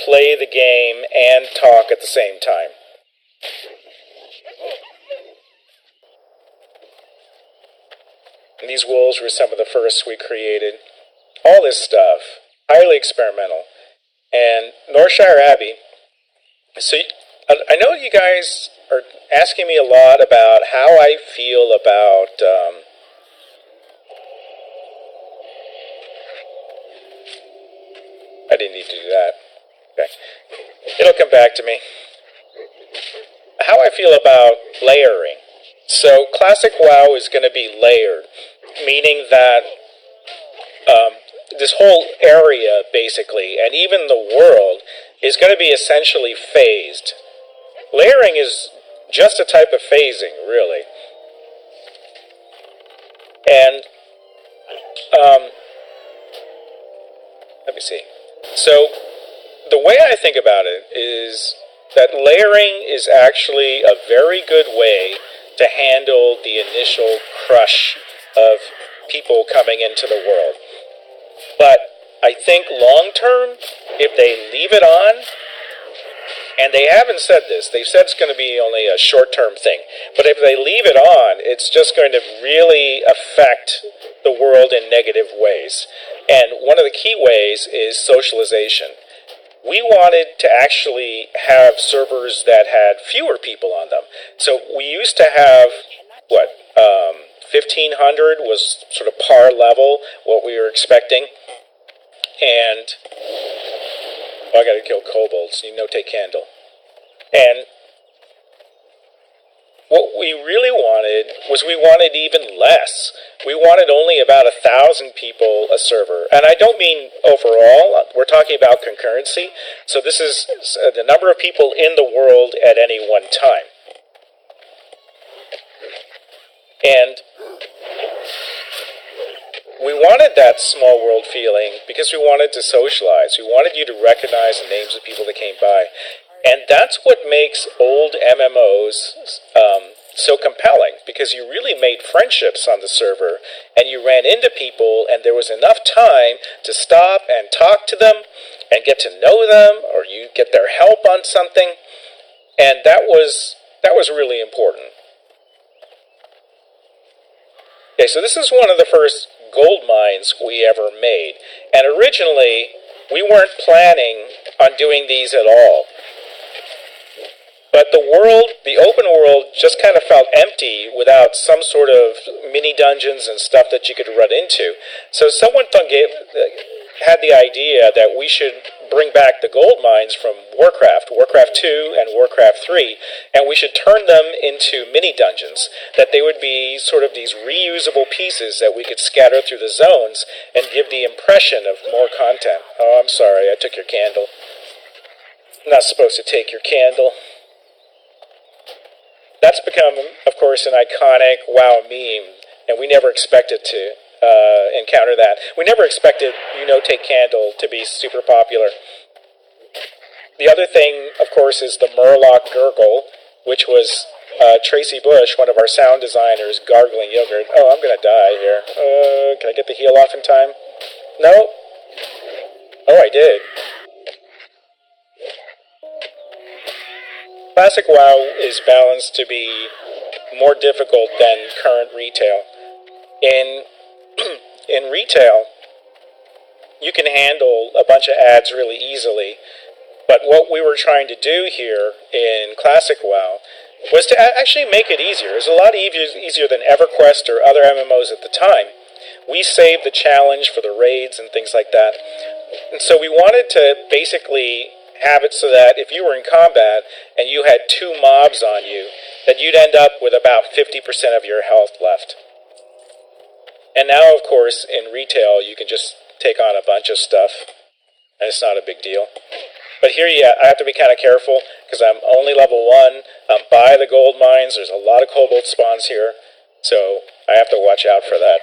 play the game and talk at the same time. And these wolves were some of the first we created. All this stuff, highly experimental. And Northshire Abbey. So I know you guys are asking me a lot about how I feel about I didn't need to do that. Okay. It'll come back to me. How I feel about layering. So Classic WoW is going to be layered, meaning that this whole area, basically, and even the world, is going to be essentially phased. Layering is just a type of phasing, really. And, let me see. So, the way I think about it is that layering is actually a very good way to handle the initial crush of people coming into the world. But I think long term, if they leave it on, and they haven't said this, they've said it's going to be only a short-term thing, but if they leave it on, it's just going to really affect the world in negative ways. And one of the key ways is socialization. We wanted to actually have servers that had fewer people on them. So we used to have, 1,500 was sort of par level, what we were expecting. And, I gotta kill kobolds, take candle. And what we really wanted was we wanted even less. We wanted only about 1,000 people a server. And I don't mean overall, we're talking about concurrency. So this is the number of people in the world at any one time. And we wanted that small world feeling because we wanted to socialize. We wanted you to recognize the names of people that came by. And that's what makes old MMOs so compelling, because you really made friendships on the server, and you ran into people, and there was enough time to stop and talk to them and get to know them, or you get their help on something. And that was really important. Okay, so this is one of the first gold mines we ever made. And originally, we weren't planning on doing these at all. But the open world, just kind of felt empty without some sort of mini dungeons and stuff that you could run into. So someone had the idea that we should bring back the gold mines from Warcraft 2 and Warcraft 3, and we should turn them into mini dungeons, that they would be sort of these reusable pieces that we could scatter through the zones and give the impression of more content. Oh, I'm sorry, I took your candle. I'm not supposed to take your candle. That's become, of course, an iconic WoW meme, and we never expected to encounter that. We never expected, Take Candle to be super popular. The other thing, of course, is the Murloc Gurgle, which was Tracy Bush, one of our sound designers, gargling yogurt. Oh, I'm going to die here. Can I get the heal off in time? No? Oh, I did. Classic WoW is balanced to be more difficult than current retail. In retail, you can handle a bunch of ads really easily, but what we were trying to do here in Classic WoW was to actually make it easier. It was a lot easier than EverQuest or other MMOs at the time. We saved the challenge for the raids and things like that. And so we wanted to basically have it so that if you were in combat and you had 2 mobs on you, that you'd end up with about 50% of your health left. And now, of course, in retail, you can just take on a bunch of stuff, and it's not a big deal. But here, I have to be kind of careful, because I'm only level 1, I'm by the gold mines, there's a lot of kobold spawns here, so I have to watch out for that.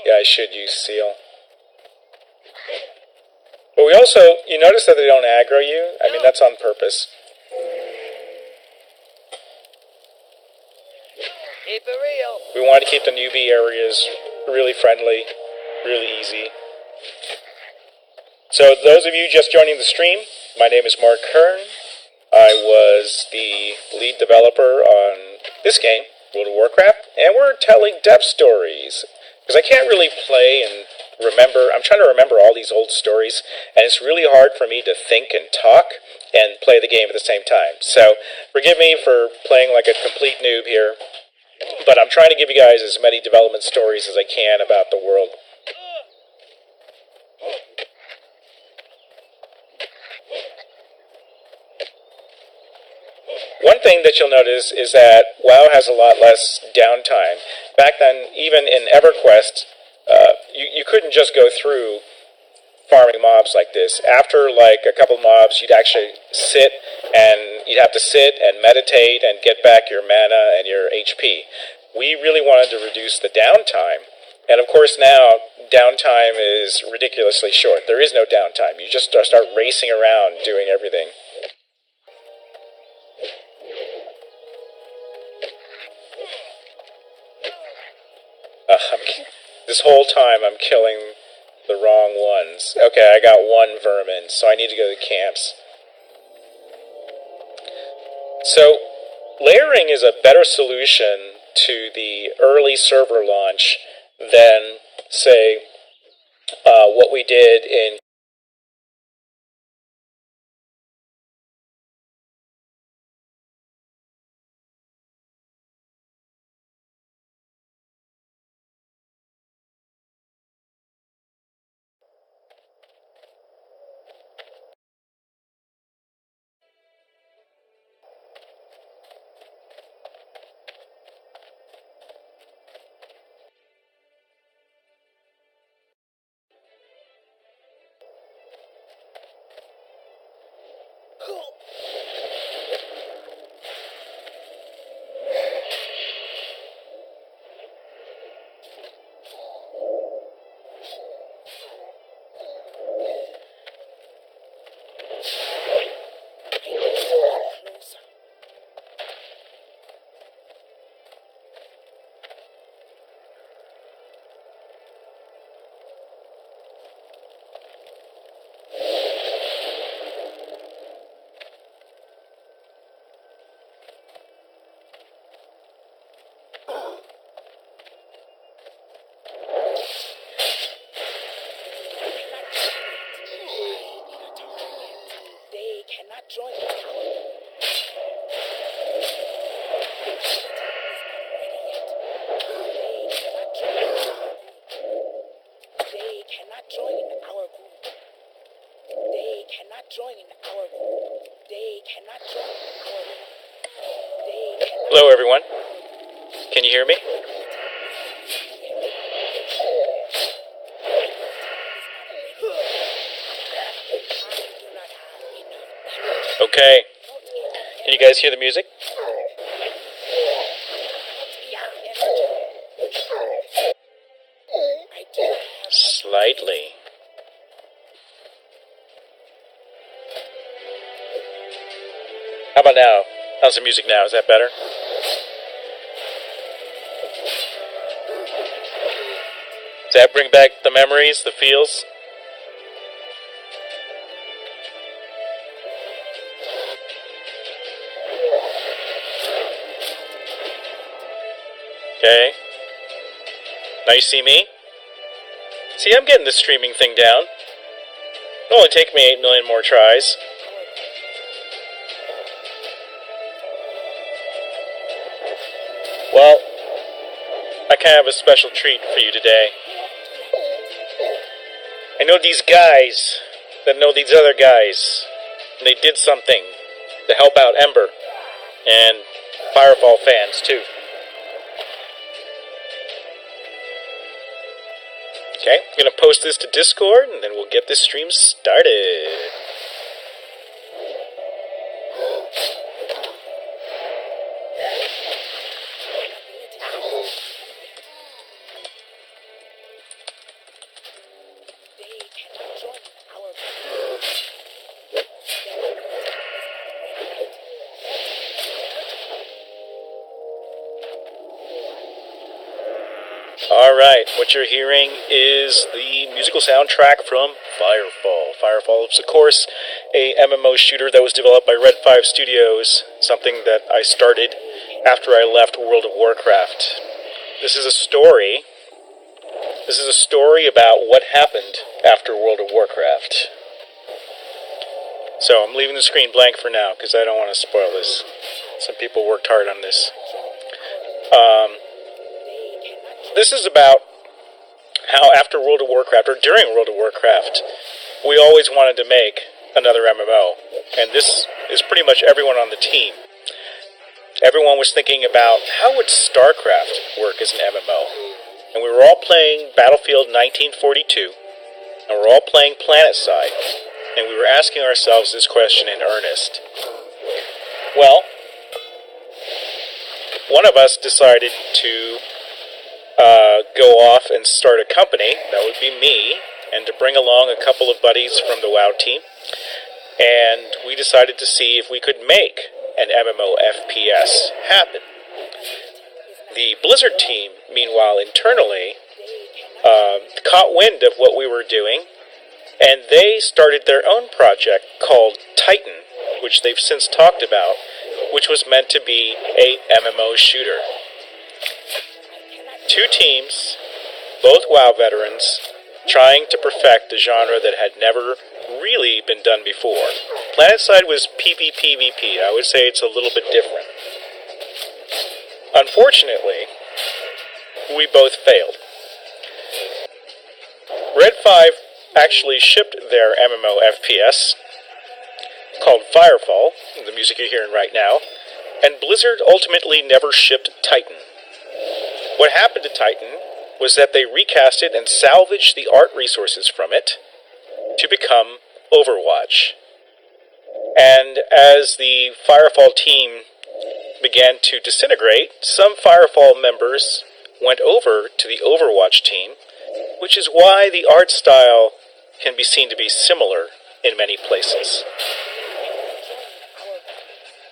Yeah, I should use seal. But we also, you notice that they don't aggro you? I mean, that's on purpose. Keep it real. We wanted to keep the newbie areas really friendly, really easy. So those of you just joining the stream, my name is Mark Kern. I was the lead developer on this game, World of Warcraft, and we're telling depth stories. Because I can't really play and remember, I'm trying to remember all these old stories, and it's really hard for me to think and talk and play the game at the same time. So forgive me for playing like a complete noob here, but I'm trying to give you guys as many development stories as I can about the world. One thing that you'll notice is that WoW has a lot less downtime. Back then, even in EverQuest, you couldn't just go through farming mobs like this. After like a couple mobs, you'd actually you'd have to sit and meditate and get back your mana and your HP. We really wanted to reduce the downtime. And of course now, downtime is ridiculously short. There is no downtime. You just start racing around doing everything. This whole time I'm killing the wrong ones. Okay, I got one vermin, so I need to go to camps. So, layering is a better solution to the early server launch than, say, what we did in Hello, everyone. Can you hear me? Okay. Can you guys hear the music? Slightly. How about now? How's the music now? Is that better? Does that bring back the memories, the feels? Okay. Now you see me? See, I'm getting the streaming thing down. It'll only take me 8 million more tries. Well, I kind of have a special treat for you today. I know these guys that know these other guys, and they did something to help out Ember, and Firefall fans too. Okay, I'm going to post this to Discord, and then we'll get this stream started. Alright, what you're hearing is the musical soundtrack from Firefall. Firefall is, of course, a MMO shooter that was developed by Red 5 Studios, something that I started after I left World of Warcraft. This is a story. This is a story about what happened after World of Warcraft. So I'm leaving the screen blank for now because I don't want to spoil this. Some people worked hard on this. This is about how after World of Warcraft, or during World of Warcraft, we always wanted to make another MMO. And this is pretty much everyone on the team. Everyone was thinking about how would StarCraft work as an MMO. And we were all playing Battlefield 1942, and we were all playing PlanetSide, and we were asking ourselves this question in earnest. Well, one of us decided to go off and start a company. That would be me, and to bring along a couple of buddies from the WoW team. And we decided to see if we could make an MMO FPS happen. The Blizzard team, meanwhile, internally, caught wind of what we were doing, and they started their own project called Titan, which they've since talked about, which was meant to be a MMO shooter. Two teams, both WoW veterans, trying to perfect a genre that had never really been done before. PlanetSide was PvPvP. I would say it's a little bit different. Unfortunately, we both failed. Red 5 actually shipped their MMO FPS, called Firefall, the music you're hearing right now, and Blizzard ultimately never shipped Titan. What happened to Titan was that they recast it and salvaged the art resources from it to become Overwatch. And as the Firefall team began to disintegrate, some Firefall members went over to the Overwatch team, which is why the art style can be seen to be similar in many places.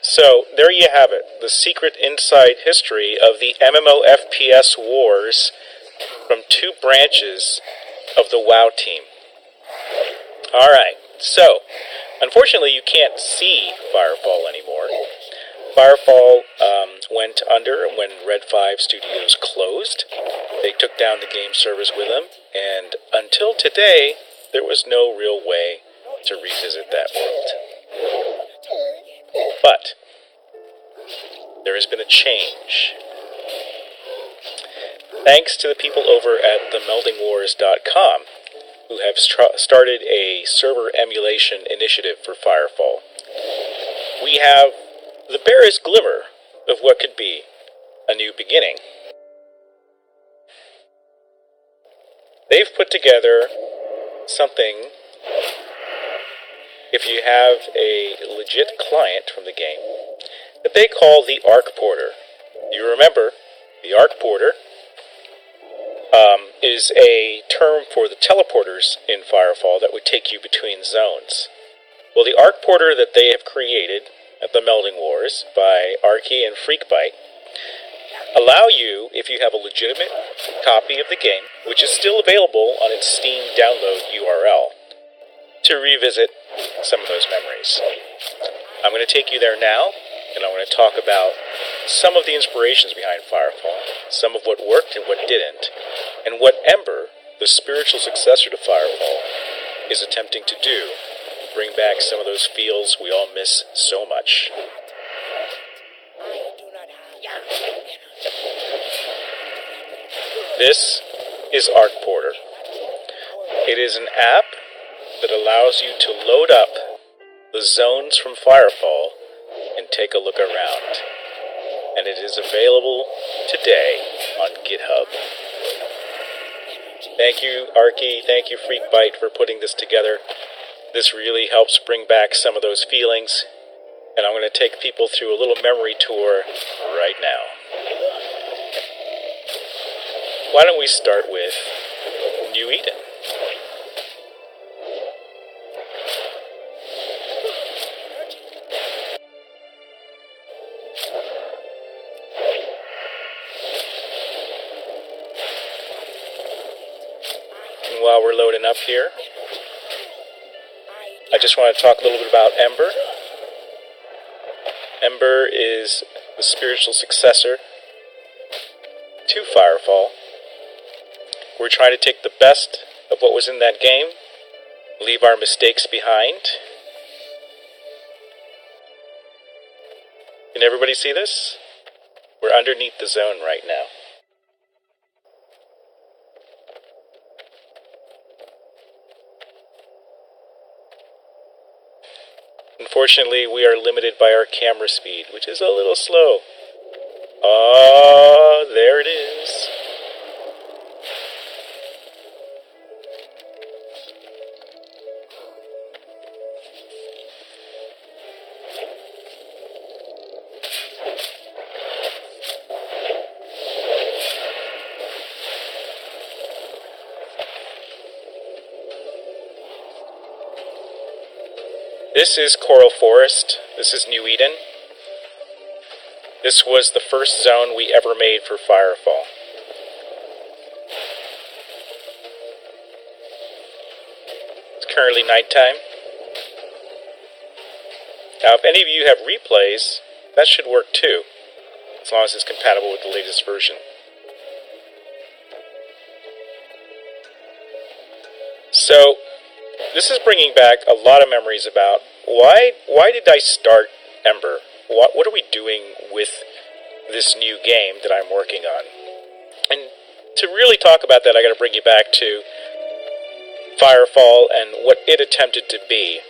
So, there you have it, the secret inside history of the MMO FPS wars from two branches of the WoW team. Alright, so, unfortunately you can't see Firefall anymore. Firefall went under when Red 5 Studios closed. They took down the game servers with them, and until today, there was no real way to revisit that world. But there has been a change. Thanks to the people over at themeldingwars.com, who have started a server emulation initiative for Firefall. We have the barest glimmer of what could be a new beginning. They've put together something. If you have a legit client from the game, that they call the Arc Porter. You remember, the Arc Porter is a term for the teleporters in Firefall that would take you between zones. Well, the Arc Porter that they have created at the Melding Wars by Arky and Freakbite allow you, if you have a legitimate copy of the game, which is still available on its Steam download URL, to revisit some of those memories. I'm going to take you there now, and I'm going to talk about some of the inspirations behind Firefall, some of what worked and what didn't, and what Ember, the spiritual successor to Firefall, is attempting to do to bring back some of those feels we all miss so much. This is Arc Porter. It is an app that allows you to load up the zones from Firefall and take a look around. And it is available today on GitHub. Thank you, Arky. Thank you, Freakbite, for putting this together. This really helps bring back some of those feelings. And I'm going to take people through a little memory tour right now. Why don't we start with New Eden? while we're loading up here, I just want to talk a little bit about Ember. Ember is the spiritual successor to Firefall. We're trying to take the best of what was in that game, leave our mistakes behind. Can everybody see this? We're underneath the zone right now. Unfortunately, we are limited by our camera speed, which is a little slow. Oh, there it is. This is Coral Forest. This is New Eden. This was the first zone we ever made for Firefall. It's currently nighttime. Now, if any of you have replays, that should work too, as long as it's compatible with the latest version. So, this is bringing back a lot of memories about why did I start Ember? What are we doing with this new game that I'm working on? And to really talk about that, I got to bring you back to Firefall and what it attempted to be.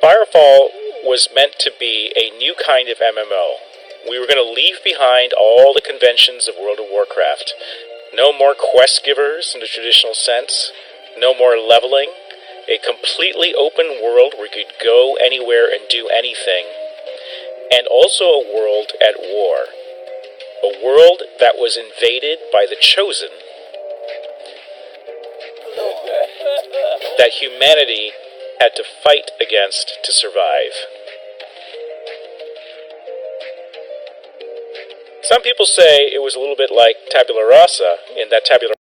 Firefall was meant to be a new kind of MMO. We were going to leave behind all the conventions of World of Warcraft. No more quest givers in the traditional sense. No more leveling. A completely open world where you could go anywhere and do anything. And also a world at war. A world that was invaded by the Chosen. That humanity had to fight against to survive. Some people say it was a little bit like Tabula Rasa, in that Tabula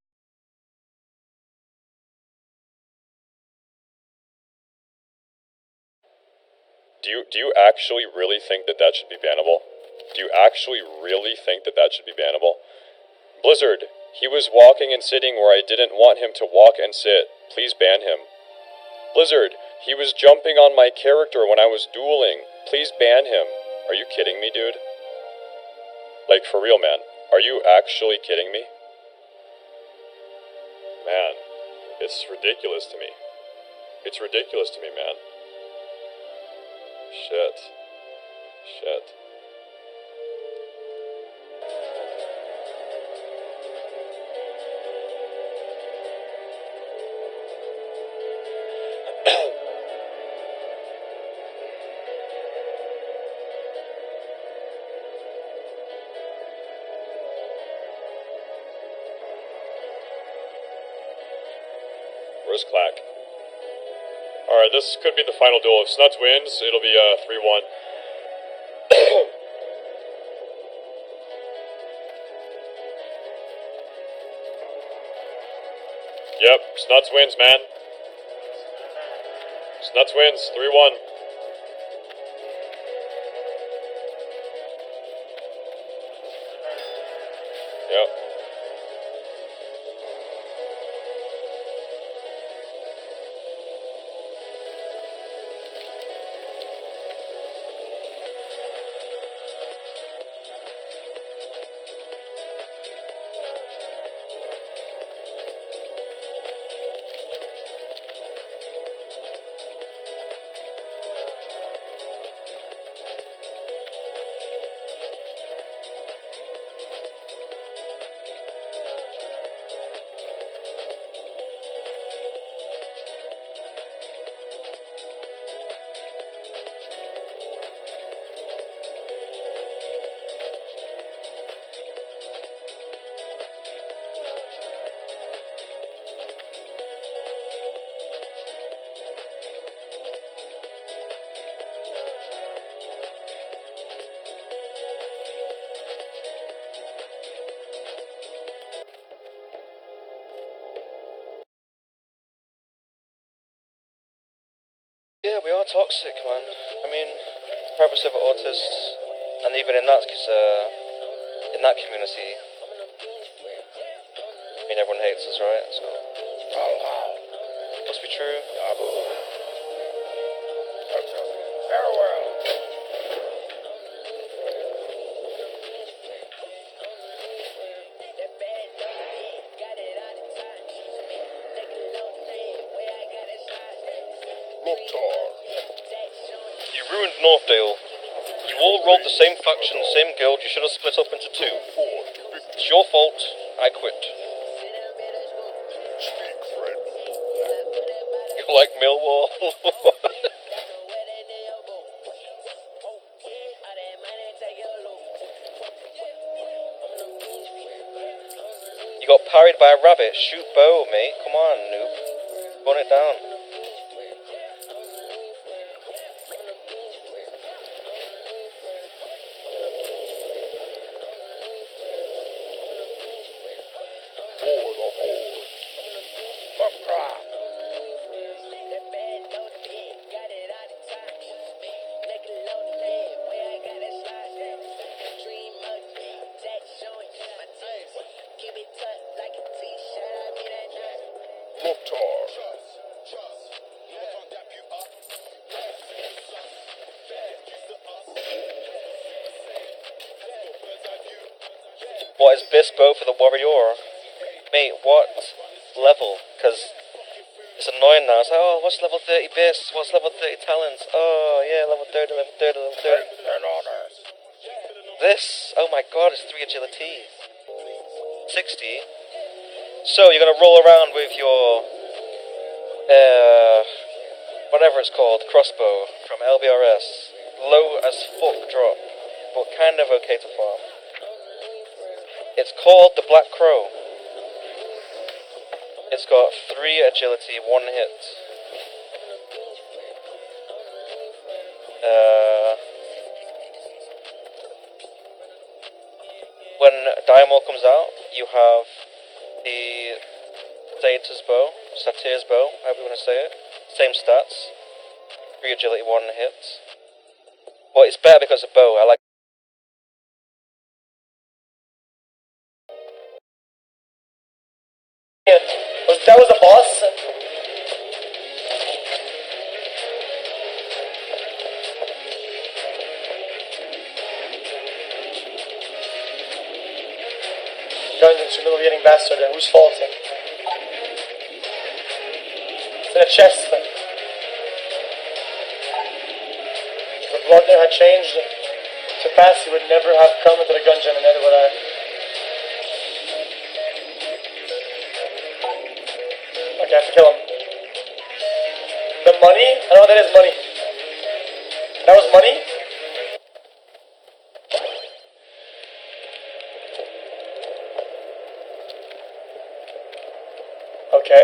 Do you actually really think that that should be bannable? Do you actually really think that that should be bannable? Blizzard, he was walking and sitting where I didn't want him to walk and sit. Please ban him. Blizzard, he was jumping on my character when I was dueling. Please ban him. Are you kidding me, dude? Like, for real, man. Are you actually kidding me? Man, it's ridiculous to me. It's ridiculous to me, man. Shit. Where's Clack? Alright, this could be the final duel. If Snuts wins, it'll be 3-1. Yep, Snuts wins, man. Snuts wins, 3-1. Yep. Yeah, we are toxic, man. I mean, purpose of autists, and even in that community, I mean, everyone hates us, right? So, must be true. Farewell. Mukhtar. You ruined Northdale. You all rolled the same faction, same guild. You should have split up into two. It's your fault. I quit. Speak, friend. You like Millwall? You got parried by a rabbit. Shoot bow, mate. Come on, noob. Gun it down. For the Horde. Mukhtar. Mukhtar. What is Bispo for the warrior? Mate, what level? Because it's annoying now. It's like, oh, what's level 30 bis? What's level 30 talents? Oh, yeah, level 30, level 30, level 30. An honor. This, oh my god, it's 3 agility. 60. So, you're gonna roll around with your, whatever it's called, crossbow from LBRS. Low as fuck drop, but kind of okay to farm. It's called the Black Crow. It's got 3 agility, 1 hit. When Diamond comes out, you have the Satyrs bow, however you want to say it. Same stats. 3 agility, 1 hit. But it's better because of bow. I like. That was a boss. Dungeons are getting faster. Then whose fault? It's in a chest. If Bloodner had changed to pass, he would never have come into the gungeon, and neither would I. Okay, I have to kill him. The money? I don't know what that is, money. That was money? Okay.